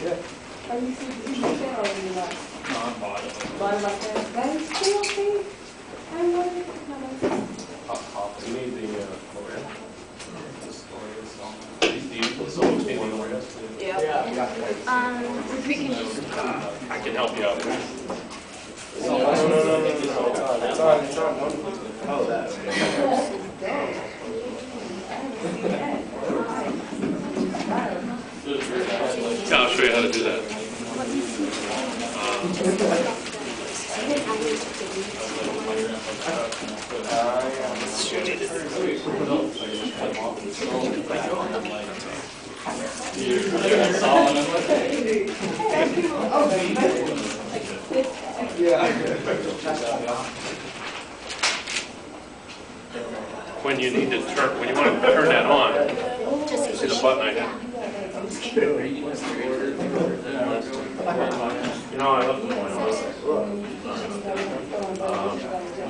Yeah. Are you sleeping or are you not? No, I'm bottom. Bottom like that? That is still okay. I love it. You need the L'Oreal? Yeah. We can just. I can help you out. No. It's on. Oh, that. Yeah, I'll show you how to do that. When you need to turn, when you want to turn that on, you see the button I hit? You know, I left the point on.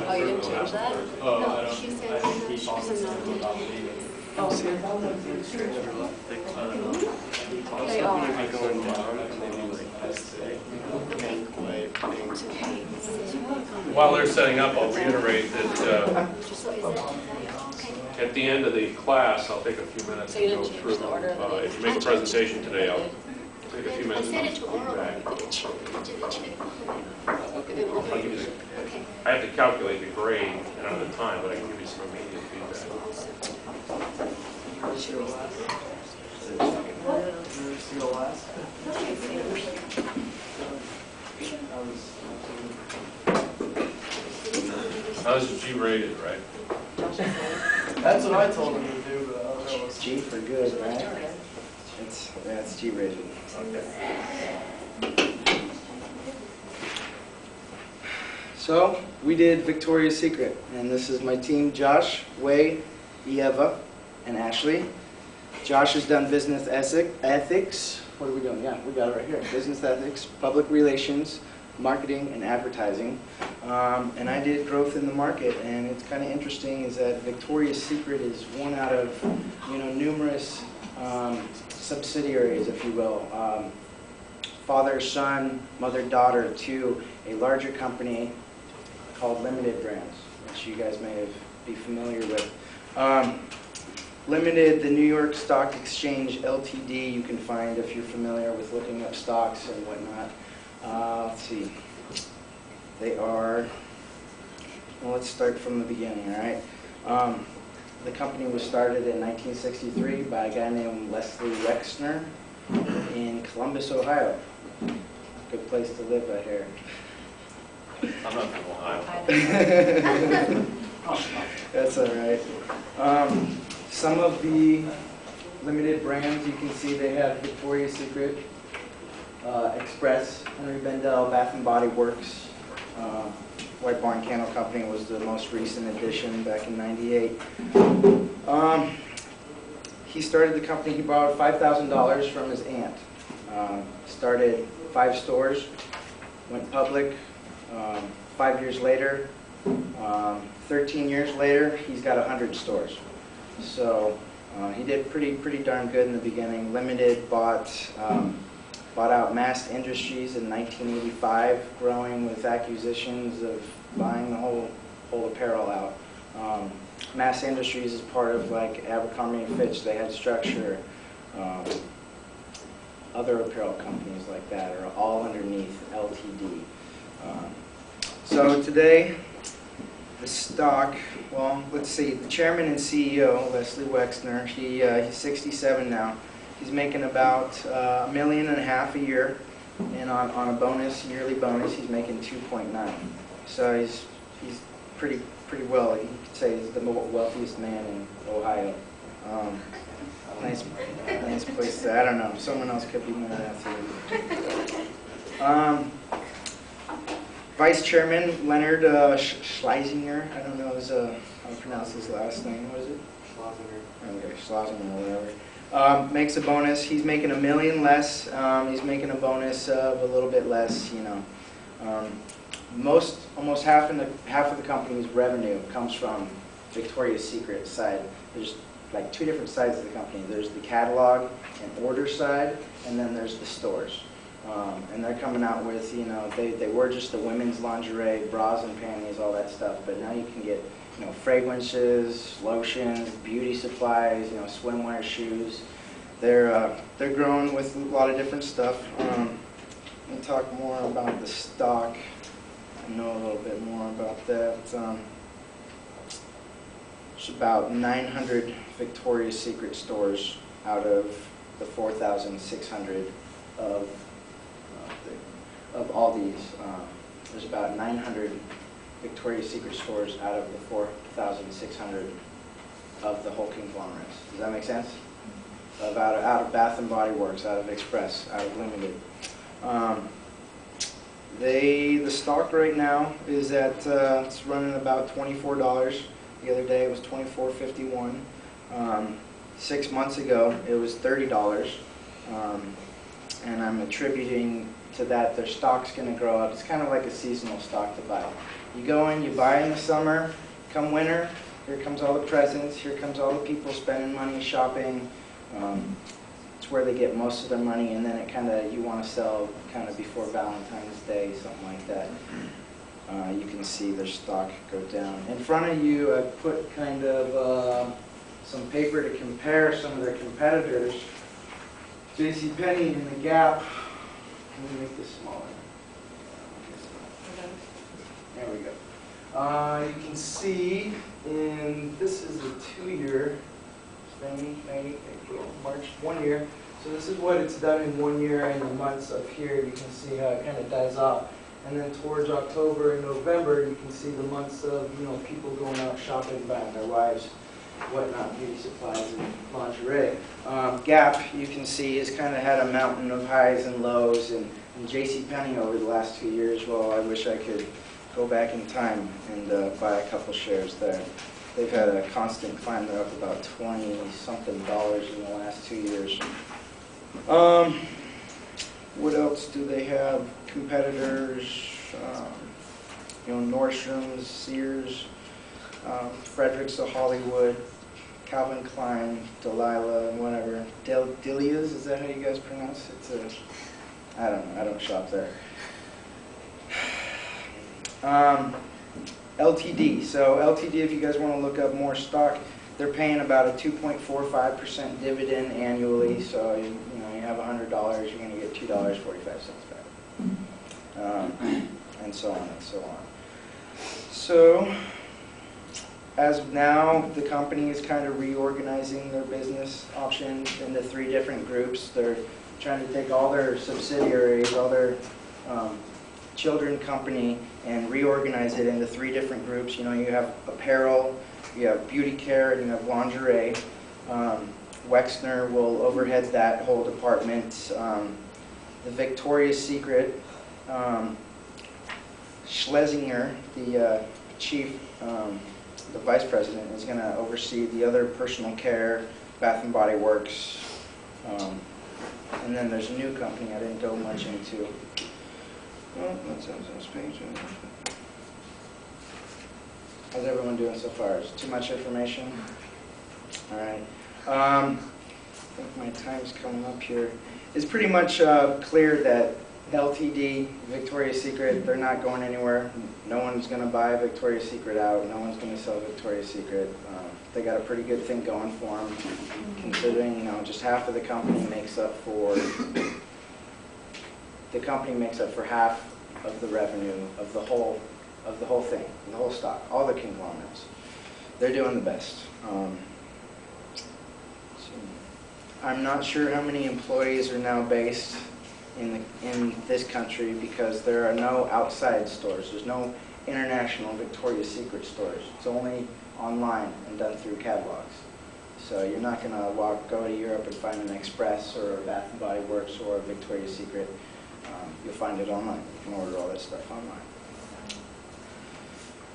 Oh, you didn't change that? Oh, I don't. She said she's not. They are. While they're setting up, I'll reiterate that at the end of the class, I'll take a few minutes So to you go didn't through. change the order of the If you make a presentation today, I'll take a few I minutes. sent it to oral. feedback. Did it check? I'll give you I have to calculate the grade and at the time, but I can give you some immediate feedback. That was G-rated, right? That's what I told him to do, but I don't know. G for good, right? That's G rated. Okay. So we did Victoria's Secret, and this is my team: Josh, Wei, Eva, and Ashley. Josh has done business ethics. What are we doing? Yeah, we got it right here. Business ethics, public relations, marketing, and advertising. And I did growth in the market. And it's kind of interesting is that Victoria's Secret is one out of numerous subsidiaries, if you will. Father, son, mother, daughter to a larger company called Limited Brands, which you guys may be familiar with. Limited, the New York Stock Exchange LTD, you can find if you're familiar with looking up stocks and whatnot. Let's see. They are, well, let's start from the beginning, all right? The company was started in 1963 by a guy named Leslie Wexner in Columbus, Ohio. Good place to live right here. I'm not from Ohio. That's all right. Some of the limited brands, you can see they have Victoria's Secret, Express, Henry Bendel, Bath & Body Works. White Barn Candle Company was the most recent addition back in '98. He started the company, he borrowed $5,000 from his aunt. Started 5 stores, went public. 5 years later, 13 years later, he's got 100 stores. So he did pretty darn good in the beginning. Limited bought out Mass Industries in 1985, growing with acquisitions of buying the whole apparel out. Mass Industries is part of like Abercrombie & Fitch. They had Structure. Other apparel companies like that are all underneath LTD. So today, the stock, well, let's see, the chairman and CEO, Leslie Wexner, he's 67 now. He's making about $1.5 million a year, and on a bonus, yearly bonus, he's making 2.9. So he's pretty well. You could say he's the wealthiest man in Ohio. Nice place to, I don't know, someone else could be more than that. Vice Chairman Leonard Schlesinger, I don't know how to pronounce his last name, what is it? Schlesinger. Okay, Schlesinger or whatever. Makes a bonus, he's making $1 million less, he's making a bonus of a little bit less, almost half of the company's revenue comes from Victoria's Secret side. There's like two different sides of the company. There's the catalog and order side, and then there's the stores. And they're coming out with, you know, they were just the women's lingerie, bras and panties, all that stuff, but now you can get, you know, fragrances, lotions, beauty supplies, you know, swimwear, shoes. They're growing with a lot of different stuff. Let me talk more about the stock. I know a little bit more about that. There's about 900 Victoria's Secret stores out of the 4,600 of all these. There's about 900 Victoria's Secret stores out of the 4,600 of the whole conglomerates. Does that make sense? Out of Bath and Body Works, out of Express, out of Limited. The stock right now is at it's running about $24. The other day it was $24.51. 6 months ago it was $30. And I'm attributing to that their stock's going to grow up. It's kind of like a seasonal stock to buy. You go in, you buy in the summer, come winter, here comes all the presents, here comes all the people spending money, shopping. It's where they get most of their money, and then it kind of, you want to sell kind of before Valentine's Day, something like that. You can see their stock go down. In front of you, I put kind of some paper to compare some of their competitors. JCPenney and the Gap. Let me make this smaller. There we go. You can see this is a 2-year, May, April, March, 1 year. So this is what it's done in 1 year, and the months up here, you can see how it kind of dies off. And then towards October and November, you can see the months of, you know, people going out shopping, buying their wives, whatnot, beauty supplies and lingerie. Gap, you can see, has kind of had a mountain of highs and lows, and JCPenney over the last 2 years, well, I wish I could go back in time and buy a couple shares there. They've had a constant climb. They're up about $20-something in the last 2 years. What else do they have? Competitors, you know, Nordstrom's, Sears, Fredericks of Hollywood, Calvin Klein, Delilah, whatever. Delia's, is that how you guys pronounce it? I don't know. I don't shop there. LTD. So LTD, if you guys want to look up more stock, they're paying about a 2.45% dividend annually. So you know, you have $100, you're going to get $2.45 back, and so on and so on. So as of now, the company is kind of reorganizing their business options into 3 different groups. They're trying to take all their subsidiaries, all their children company, and reorganize it into 3 different groups. You know, you have apparel, you have beauty care, and you have lingerie. Wexner will overhead that whole department. The Victoria's Secret, Schlesinger, the chief, the vice president, is going to oversee the other personal care, Bath and Body Works, and then there's a new company I didn't go much into. Well, that's on this page. How's everyone doing so far? Is it too much information? All right. I think my time's coming up here. It's pretty much clear that LTD, Victoria's Secret, they're not going anywhere. No one's going to buy Victoria's Secret out. No one's going to sell Victoria's Secret. They got a pretty good thing going for them, considering, you know, just half of the company makes up for half of the revenue of the whole thing, the whole stock, all the conglomerates. They're doing the best. I'm not sure how many employees are now based in this country, because there are no outside stores. There's no international Victoria's Secret stores. It's only online and done through catalogs. So you're not going to go to Europe and find an Express or a Bath and Body Works or a Victoria's Secret. You'll find it online. You can order all that stuff online.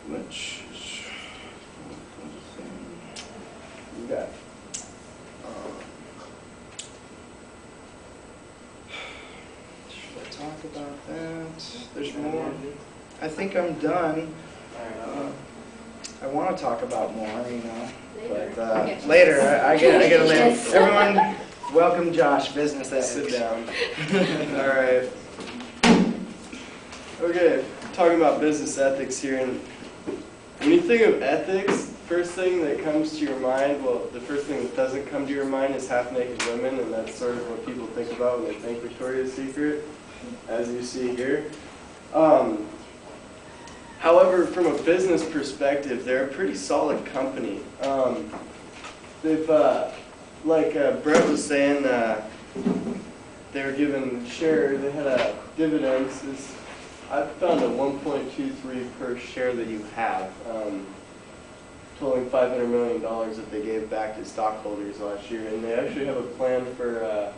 Which is you got. Should I talk about that? There's more. I think I'm done. I want to talk about more, you know, but later, I get to live. Everyone, welcome Josh, business ethics. Sit down. All right. Okay, talking about business ethics here, and when you think of ethics, first thing that comes to your mind, well, the first thing that doesn't come to your mind is half-naked women, and that's sort of what people think about when they think Victoria's Secret, as you see here. However, from a business perspective, they're a pretty solid company. They've, like Brett was saying, they were given they had dividends. I found a 1.23 per share that you have, totaling $500 million that they gave back to stockholders last year. And they actually have a plan for,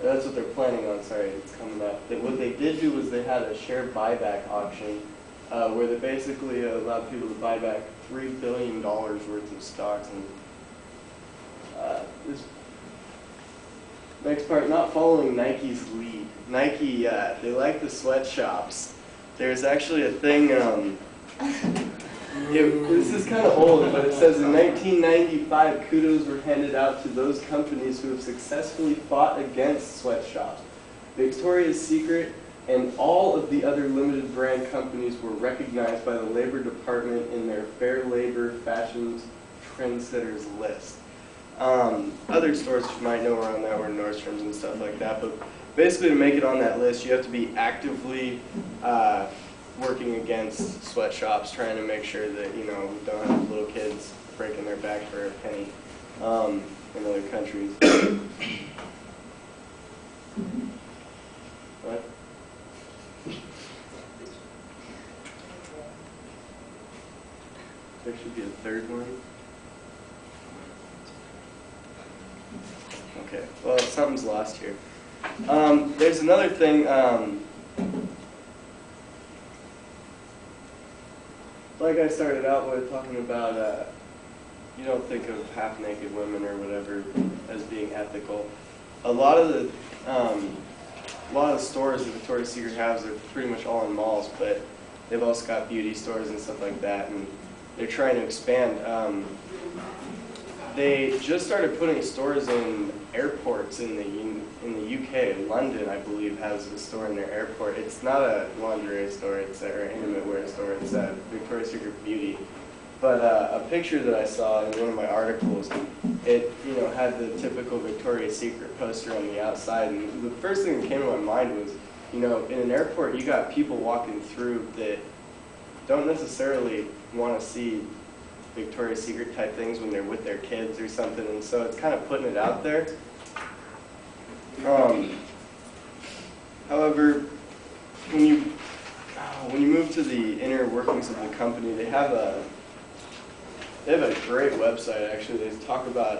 that's what they're planning on, sorry, it's coming up. What they did do was they had a share buyback auction where they basically allowed people to buy back $3 billion worth of stocks. And this next part, not following Nike's lead. Nike, they like the sweatshops. There's actually a thing, this is kind of old, but it says in 1995, kudos were handed out to those companies who have successfully fought against sweatshops. Victoria's Secret and all of the other limited brand companies were recognized by the Labor Department in their Fair Labor Fashions Trendsetters list. Other stores you might know around that were Nordstrom's and stuff like that, but basically to make it on that list, you have to be actively working against sweatshops, trying to make sure that, you know, we don't have little kids breaking their back for a penny in other countries. What? There should be a third one. Okay, well, something's lost here. There's another thing, like I started out with talking about, you don't think of half-naked women or whatever as being ethical. A lot of the stores that Victoria's Secret has are pretty much all in malls, but they've also got beauty stores and stuff like that, and they're trying to expand. They just started putting stores in airports in the UK. London, I believe, has a store in their airport. It's not a lingerie store, it's an intimate wear store. It's a Victoria's Secret Beauty. But a picture that I saw in one of my articles, it had the typical Victoria's Secret poster on the outside. And the first thing that came to my mind was, in an airport, you got people walking through that don't necessarily want to see Victoria's Secret type things when they're with their kids or something, and so it's kind of putting it out there. However, when you move to the inner workings of the company, they have a great website actually. They talk about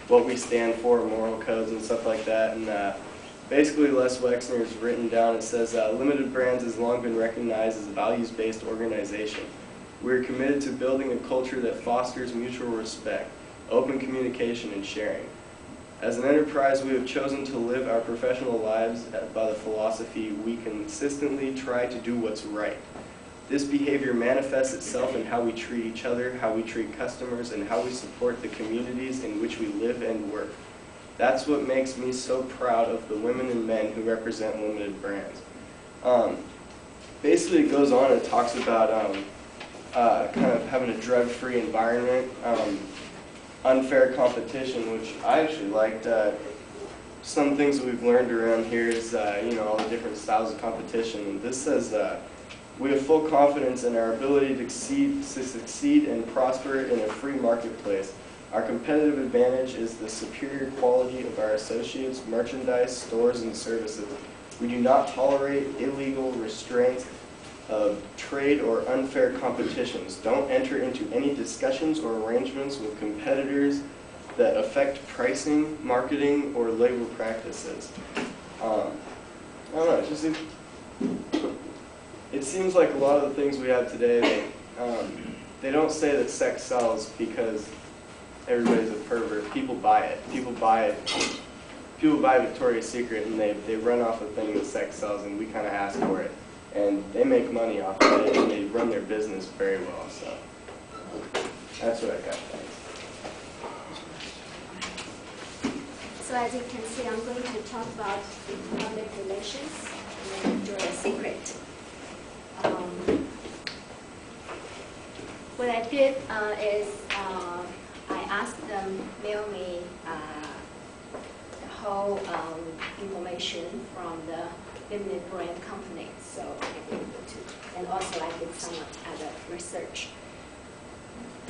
what we stand for, moral codes and stuff like that, and basically Les Wexner has written down, it says, Limited Brands has long been recognized as a values-based organization. We are committed to building a culture that fosters mutual respect, open communication, and sharing. As an enterprise, we have chosen to live our professional lives by the philosophy we consistently try to do what's right. This behavior manifests itself in how we treat each other, how we treat customers, and how we support the communities in which we live and work. That's what makes me so proud of the women and men who represent Limited Brands. Basically, it goes on and talks about kind of having a drug-free environment, unfair competition, which I actually liked. Some things that we've learned around here is, all the different styles of competition. And this says, we have full confidence in our ability to succeed and prosper in a free marketplace. Our competitive advantage is the superior quality of our associates, merchandise, stores, and services. We do not tolerate illegal restraints of trade or unfair competitions. Don't enter into any discussions or arrangements with competitors that affect pricing, marketing, or labor practices. I don't know, it seems like a lot of the things we have today, they don't say that sex sells because everybody's a pervert. People buy it. People buy Victoria's Secret, and they run off a thing that sex sells, and we kind of ask for it. And they make money off of it, and they run their business very well. So That's what I got. So as you can see, I'm going to talk about public relations and Victoria's Secret. What I did is I asked them mail me the whole information from the limited brand company. So I did and also I did some other research.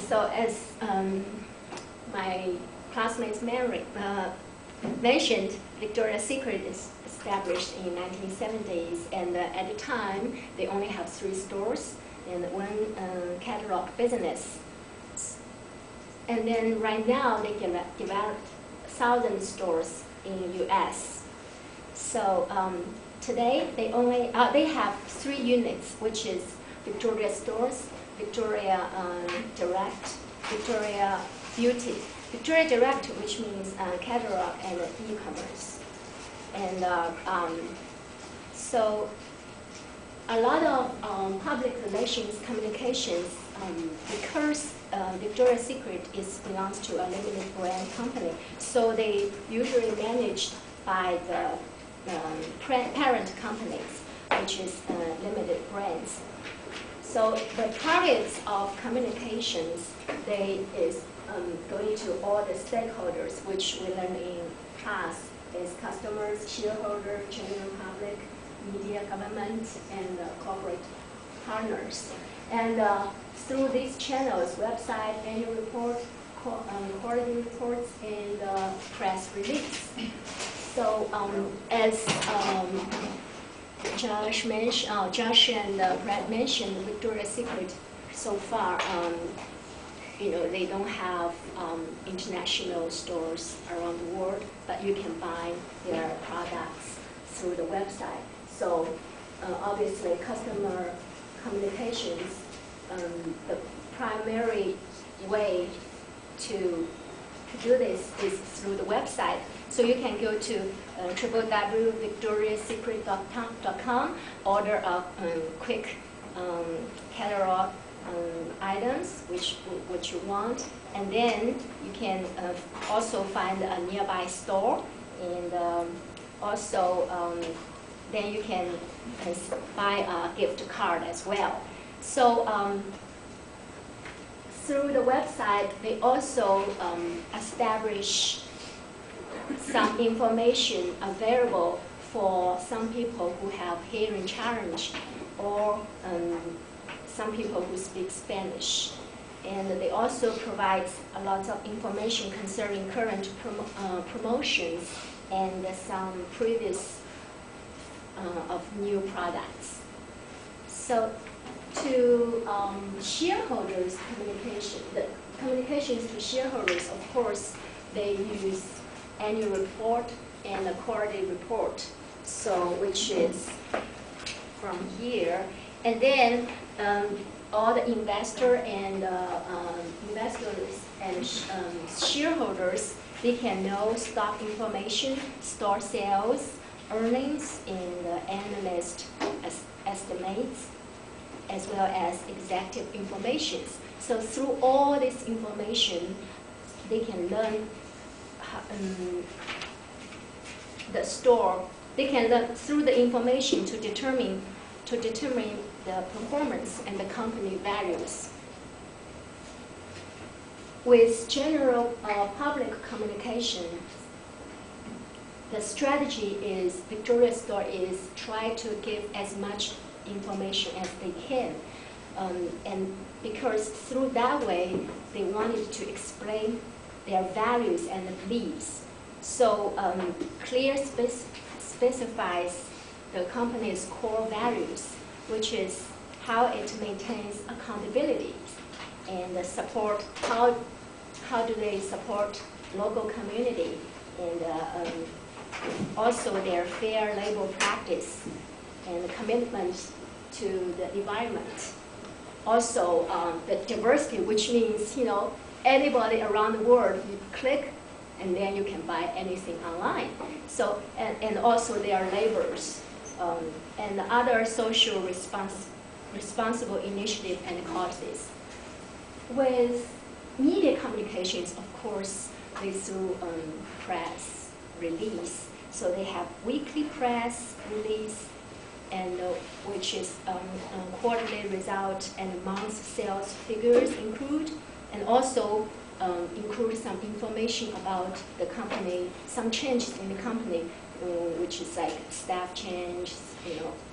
So as my classmates mentioned, Victoria's Secret is established in 1970s, and at the time they only have 3 stores and 1 catalog business. And then right now they developed 1,000 stores in the U.S. So today they have 3 units, which is Victoria Stores, Victoria Direct, Victoria Beauty. Victoria Direct, which means catalog and e-commerce. And so a lot of public relations communications, because Victoria's Secret belongs to a limited brand company, so they usually managed by the parent companies, which is limited brands. So the targets of communications, is going to all the stakeholders, which we learn in class, is customers, shareholders, general public, media, government, and corporate partners. And through these channels, website, annual report, quarterly reports, and press release. So as Josh and Brad mentioned, Victoria's Secret so far, they don't have international stores around the world, but you can buy their products through the website. So obviously, customer communications, the primary way to do this is through the website. So you can go to www.victoriassecret.com, order a quick catalog items which you want, and then you can also find a nearby store, and also then you can buy a gift card as well. So through the website, they also establish some information available for some people who have hearing challenge, or some people who speak Spanish. And they also provide a lot of information concerning current promotions and some previous of new products. So to shareholders communication, the communications to shareholders, of course, they use annual report and a quarterly report, so which is from here. And then all the investors and shareholders, they can know stock information, store sales, earnings, and analyst estimates, as well as executive information. So through all this information, they can learn the store. They can learn through the information to determine the performance and the company values. With general public communication, the strategy is Victoria's Store is try to give as much information as they can, and because through that way they wanted to explain their values and beliefs. So clear specifies the company's core values, which is how it maintains accountability and support, how do they support local community, and also their fair labor practice and commitment to the environment. Also the diversity, which means anybody around the world, you click and then you can buy anything online. So and also their labors and other social responsible initiative and causes. with media communications, of course, they through press release. So they have weekly press release, and which is quarterly result and month sales figures include, and also include some information about the company, some changes in the company, which is like staff change,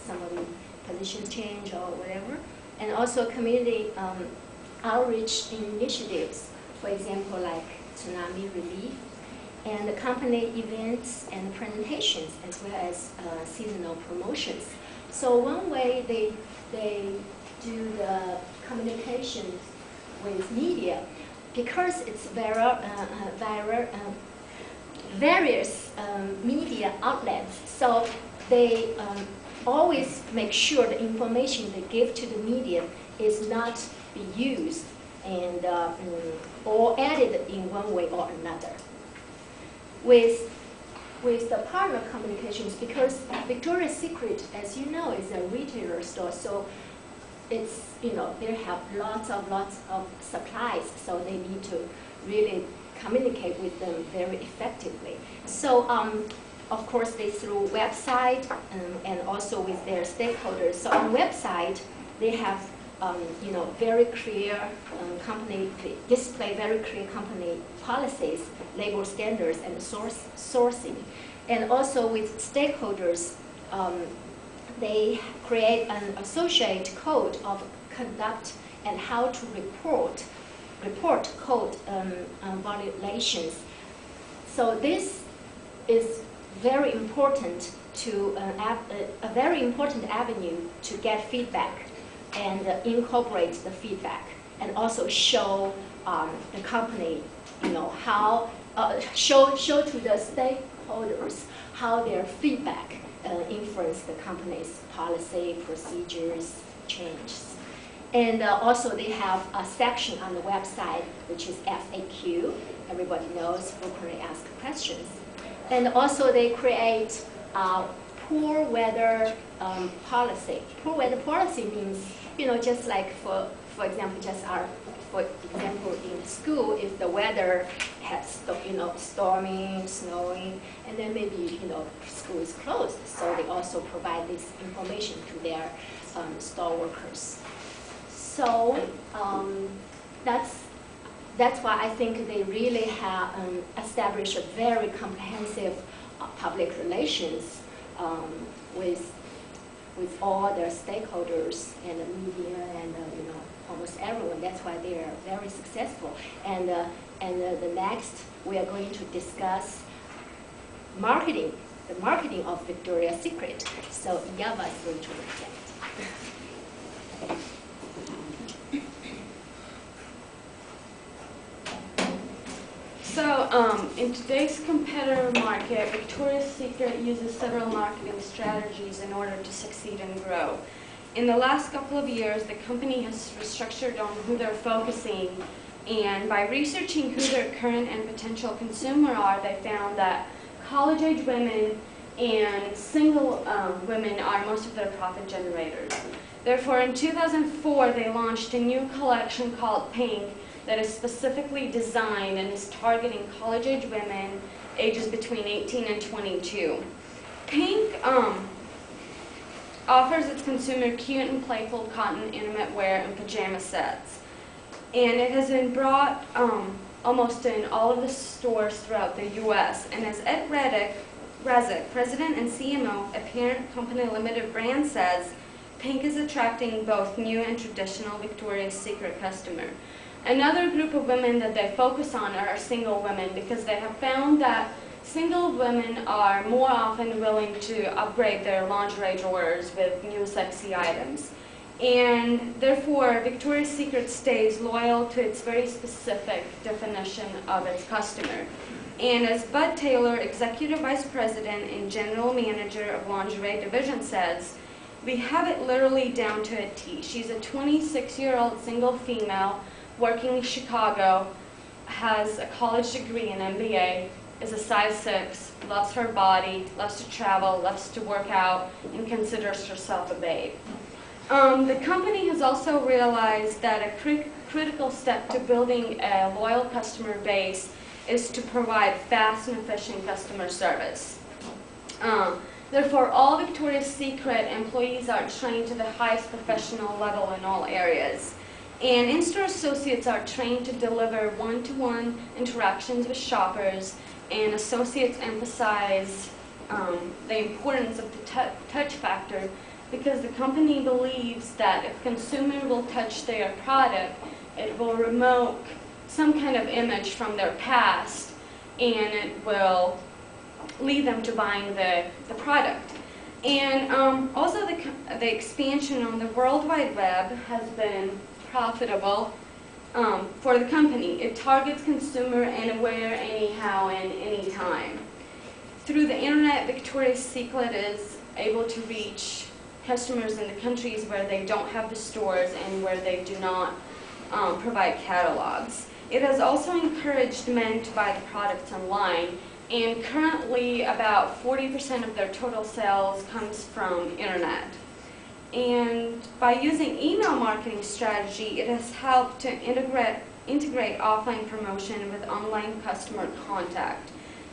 some of the position change or whatever, and also community outreach initiatives, for example, like tsunami relief, and the company events and presentations, as well as seasonal promotions. So one way they do the communications with media, because it's various media outlets, so they always make sure the information they give to the media is not be used and or added in one way or another. With the partner communications, because Victoria's Secret, as you know, is a retailer store, so it's, they have lots of supplies, so they need to really communicate with them very effectively. So of course they through website and also with their stakeholders. So on website they have very clear company, display very clear company policies, label standards, and sourcing. And also with stakeholders, they create an associate code of conduct and how to report code violations. So this is very important to a very important avenue to get feedback and incorporate the feedback, and also show the company, how show to the stakeholders how their feedback influence the company's policy, procedures, changes. And also they have a section on the website which is FAQ. Everybody knows, frequently asked questions. And also they create poor weather policy. Poor weather policy means, just like for example, for example, in school, if the weather has, storming, snowing, and then maybe, school is closed. So they also provide this information to their store workers. So that's why I think they really have established a very comprehensive public relations with all their stakeholders and the media and almost everyone. That's why they are very successful. And the next we are going to discuss marketing, the marketing of Victoria's Secret. So Yava is going to present. So in today's competitive market, Victoria's Secret uses several marketing strategies in order to succeed and grow. In the last couple of years, the company has restructured on who they're focusing, and by researching who their current and potential consumer are, they found that college-age women and single women are most of their profit generators. Therefore, in 2004, they launched a new collection called Pink that is specifically designed and is targeting college-age women ages between 18 and 22. Pink offers its consumer cute and playful cotton intimate wear and pajama sets. And it has been brought almost in all of the stores throughout the U.S. And as Ed Resnick, president and CMO at Parent Company Limited Brand, says, Pink is attracting both new and traditional Victoria's Secret customer. Another group of women that they focus on are single women, because they have found that single women are more often willing to upgrade their lingerie drawers with new sexy items. And therefore, Victoria's Secret stays loyal to its very specific definition of its customer. And as Bud Taylor, Executive Vice President and General Manager of Lingerie Division, says, we have it literally down to a T. She's a 26-year-old single female working in Chicago, has a college degree, an MBA, is a size 6, loves her body, loves to travel, loves to work out, and considers herself a babe. The company has also realized that a critical step to building a loyal customer base is to provide fast and efficient customer service. Therefore, all Victoria's Secret employees are trained to the highest professional level in all areas. And in-store associates are trained to deliver one-to-one interactions with shoppers, and associates emphasize the importance of the touch factor, because the company believes that if consumer will touch their product, it will remove some kind of image from their past, and it will lead them to buying the product. And also the expansion on the World Wide Web has been profitable for the company. It targets consumer anywhere, anyhow, and anytime. Through the internet, Victoria's Secret is able to reach customers in the countries where they don't have the stores and where they do not provide catalogs. It has also encouraged men to buy the products online, and currently about 40% of their total sales comes from internet. And by using email marketing strategy, it has helped to integrate offline promotion with online customer contact.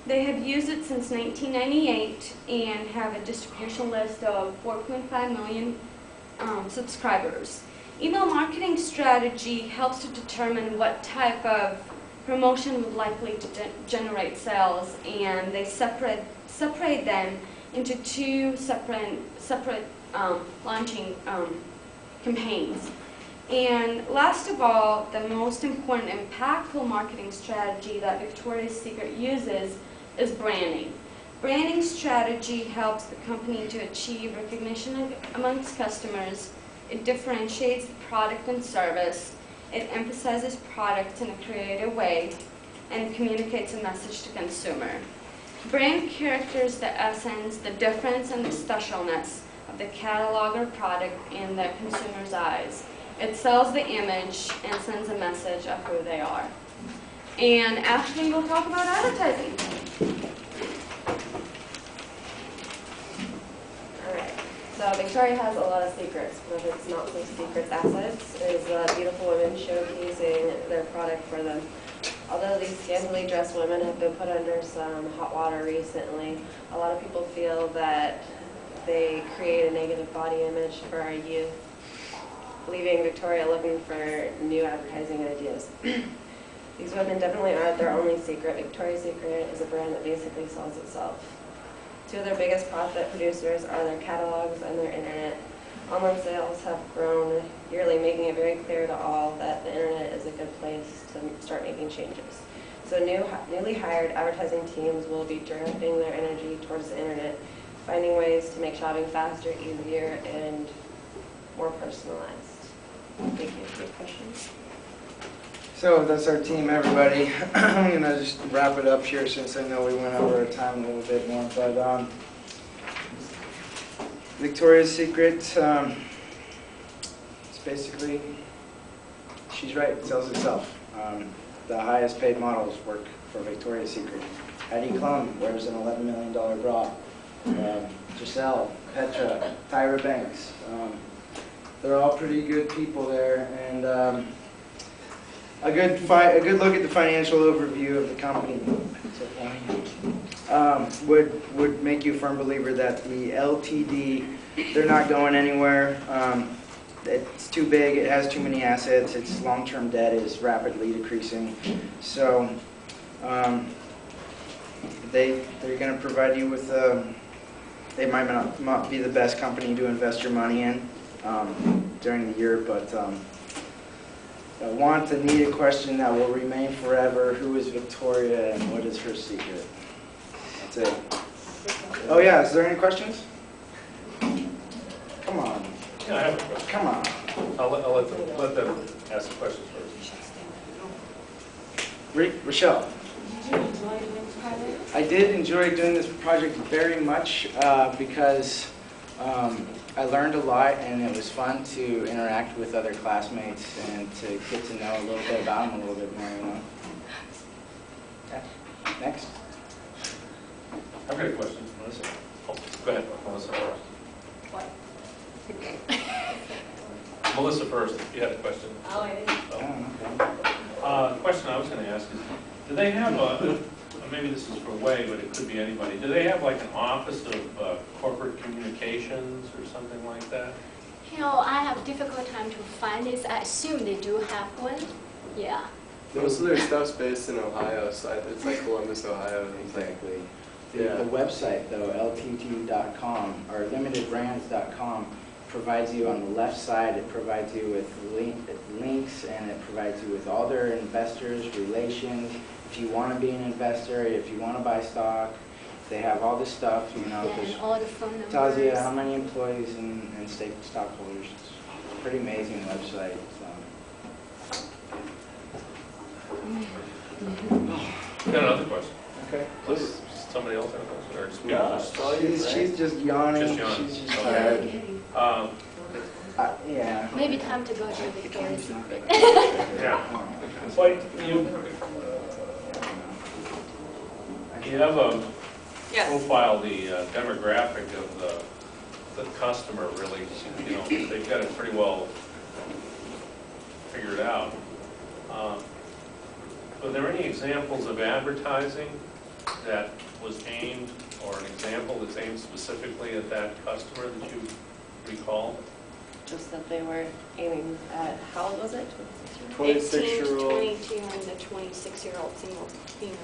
They have used it since 1998 and have a distribution list of 4.5 million subscribers. Email marketing strategy helps to determine what type of promotion would likely to generate sales, and they separate them into two separate launching campaigns. And last of all, the most important impactful marketing strategy that Victoria's Secret uses is branding. Branding strategy helps the company to achieve recognition amongst customers. It differentiates the product and service. It emphasizes products in a creative way and communicates a message to consumer. Brand characters the essence, the difference, and the specialness of the catalog or product in the consumer's eyes. It sells the image and sends a message of who they are. And Ashley will talk about advertising. Alright, so Victoria has a lot of secrets. One of its not so secret assets is beautiful women showcasing their product for them. Although these scantily dressed women have been put under some hot water recently, a lot of people feel that they create a negative body image for our youth, leaving Victoria looking for new advertising ideas. These women definitely aren't their only secret. Victoria's Secret is a brand that basically sells itself. Two of their biggest profit producers are their catalogs and their internet. Online sales have grown yearly, making it very clear to all that the internet is a good place to start making changes. So newly hired advertising teams will be directing their energy towards the internet, finding ways to make shopping faster, easier, and more personalized. Thank you. Any questions? So that's our team, everybody. I'm going to just wrap it up here since I know we went over our time a little bit more. But Victoria's Secret, it's basically, she's right, it sells itself. The highest paid models work for Victoria's Secret. Heidi Klum wears an $11 million bra. Giselle, Petra, Tyra Banks. They're all pretty good people there, and a good look at the financial overview of the company would make you a firm believer that the LTD, they're not going anywhere. It's too big, it has too many assets, its long-term debt is rapidly decreasing. So they're going to provide you with they might not be the best company to invest your money in during the year, but want to need a question that will remain forever. Who is Victoria and what is her secret? That's it. Oh yeah, is there any questions? Come on. Yeah, I have a question. Come on. I'll let them ask the questions first. Rochelle. Did you enjoy doing this project? I did enjoy doing this project very much because I learned a lot, and it was fun to interact with other classmates and to get to know a little bit about them a little bit more, you know. Okay. Next. I've got a question. Melissa. Oh, go ahead, Melissa. What? Melissa first, you had a question. Oh, I didn't. Oh, The question I was going to ask is, do they have a, maybe this is for Wei, but it could be anybody, do they have like an office of corporate communications or something like that? You know, I have difficult time to find this. I assume they do have one. Yeah. Most of their stuff's based in Ohio, so it's like Columbus, Ohio. exactly. Yeah. The website, though, ltt.com or limitedbrands.com, provides you on the left side, it provides you with links, and it provides you with all their investors, relations. If you want to be an investor, if you want to buy stock, they have all this stuff, you know. Yeah, and all the phone numbers. Tells you how many employees and stockholders. It's a pretty amazing website. Got another question. Okay. Please. Somebody else have a question? Or just No, just- it's all you, She's just yawning. Just yawning. She's just Okay. tired. Yeah. Maybe time to go to Victoria's Secret. Yeah. Well, you have a Yes. profile, the demographic of the customer really, you know, they've got it pretty well figured out. Are there any examples of advertising that was aimed, or an example that's aimed specifically at that customer that you recall? Just that they were aiming at, how old was it? 26-year-old. 22 and the 26-year-old single female.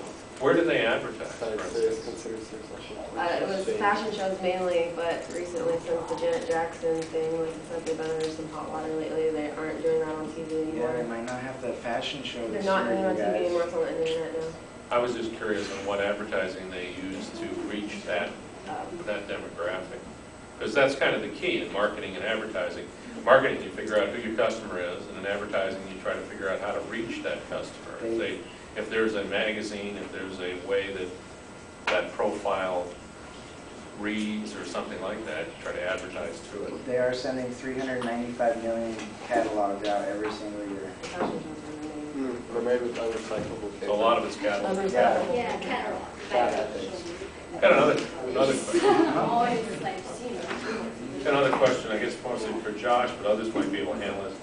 Where do they advertise? I'd for say it's instance? considered successful. It was fashion shows mainly, but recently since the Janet Jackson thing, like I said, they've been under some hot water lately. They aren't doing that on TV Yeah, anymore. they might not have that fashion show They're this not year, doing it on you TV guys. anymore, it's on the internet now. I was just curious on what advertising they use to reach that demographic. Because that's kind of the key in marketing and advertising. Marketing, you figure out who your customer is, and in advertising, you try to figure out how to reach that customer. If there's a magazine, if there's a way that that profile reads or something like that, you try to advertise to it. They are sending 395 million catalogs out every single year. The fashion shows are mainly. Or maybe with unrecyclable paper. So a lot of it's catalog. Unrecyclable. Yeah, catalog. Got another question. Always like seen. Got another question, I guess mostly for Josh, but others might be able to handle it.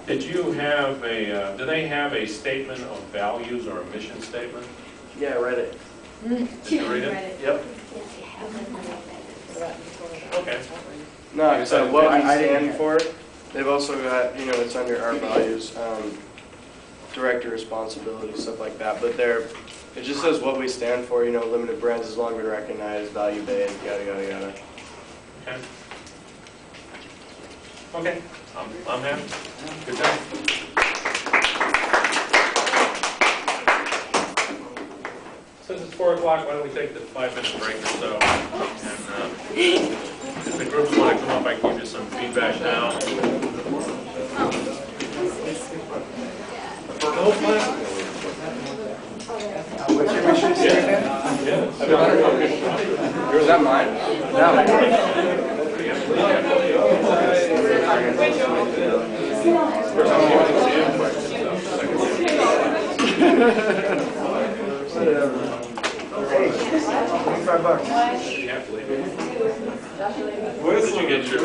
Did you have a, do they have a statement of values or a mission statement? Yeah, I read it. Did you read it? Yep. Okay. No, it's what we I didn't stand hear. for. They've also got, you know, it's under our values, director responsibility, stuff like that. But it just says what we stand for, you know, limited brands is long been recognized, value-based, yada, yada, yada. Okay. Okay, I'm happy. Good job. Since it's 4 o'clock, why don't we take the 5-minute break or so? And if the groups want to come up, I can give you some feedback now. What's your mission statement? Was that mine? Hey, $25. You have to leave it. Where did you get your